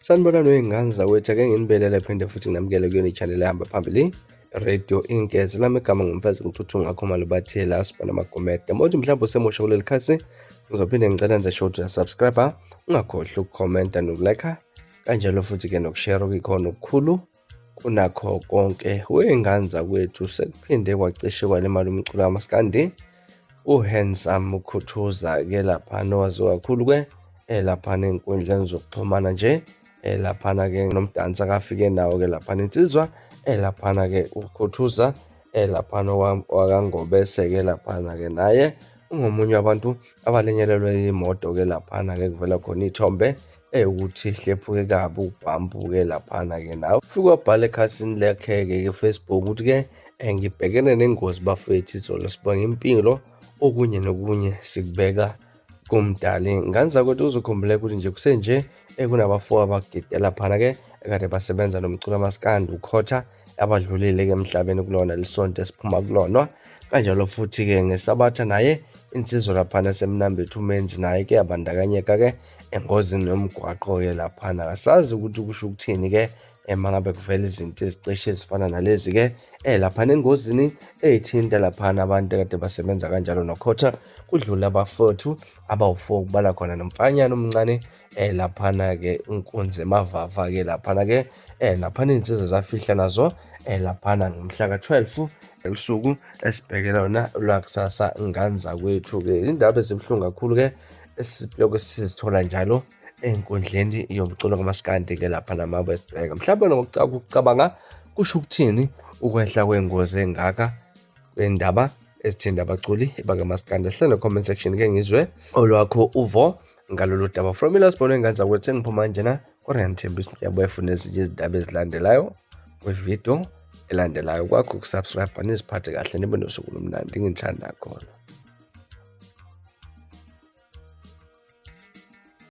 Sanibonani wey'ngane zawethu, ake nginibelele phinde futhi nginamukele kuyona i-channel ehamba phambili Radio Inkezi. Lami igama ngimfazi ngithuthu ngakho malubathela sibana magomede. Manje mhlawumbe usemusha kuleli khasi, ngizophinde ngicela nje show to subscribe, ungakhohlwa ukukhomenta nokulike, kanjalo futhi-ke nokushare okuyikhona okukhulu kunakho konke. Wey'ngane zakwethu, sekuphinde kwacishe kwalimala umculo kamaskandi uHandsome Mkhuthuza-ke laphana owaziwa kakhulu laphana ey'nkundleni zokuxhumana nje. Laphana-ke nomdansi akafike nawo-ke laphana insizwa laphana-ke uKhuthuza laphana wakangobese-ke laphana-ke naye ungomunye wabantu abalenyelelwe imoto-ke laphana-ke kuvela khona iy'thombe ukuthi hlephuke kabi ubhambu-ke laphana-ke nawe ufike wabhala ekhasini lekhe-ke Facebook ukuthi-ke ngibhekene nengozi bafethu, izolo sibonga impilo, okunye nokunye sikubeka kumdali. Ngane zakwethu uzokhumbuleka ukuthi nje kusenje kunabafo abagide laphana-ke ekade basebenza nomculo kamaskandi uKhotha abadlulile-ke emhlabeni kulona lisonto esiphuma kulona. Kanjalo futhi-ke ngesabatha naye insizwa laphana semnambethu uMenzi naye-ke yabandakanyeka-ke engozini yomgwaqo-ke laphana. Akasazi ukuthi kusho ukuthini-ke mangabe kuvela izinto ezicishe ezifana nalezi-ke laphana engozini ey'thinta laphana abantu ekade basebenza kanjalo noKhotha, kudlula abafowethu abawu-4 kubala khona nomfanyana omncane laphana-ke unkunzi emavava-ke laphana-ke laphana iy'nsizwa zafihla nazo laphana ngomhla ka-12 elusuku esibheke lona lwakusasa. Ngane zakwethu-ke indaba ezibuhlungu kakhulu-ke esilokhu sizithola njalo ey'nkundleni yomculo kamaskandi-ke laphana mabe sibheka. Mhlawumbe ngokucabanga kusho ukuthini ukwehla kwengozi engaka kwendaba ezithinta abaculi bakamaskandi? Hlala no-comment section-ke ngizwe olwakho uvo ngalolu daba. From ila sibone ngane zakwethu, sengiphuma njena Thembisa Mtyabo efuna ezinye izindaba ezilandelayo kwividiyo elandelayo. Kwakho ukusubscribe niziphathe kahle, nibe nosuku olumnandi, ngithanda khona.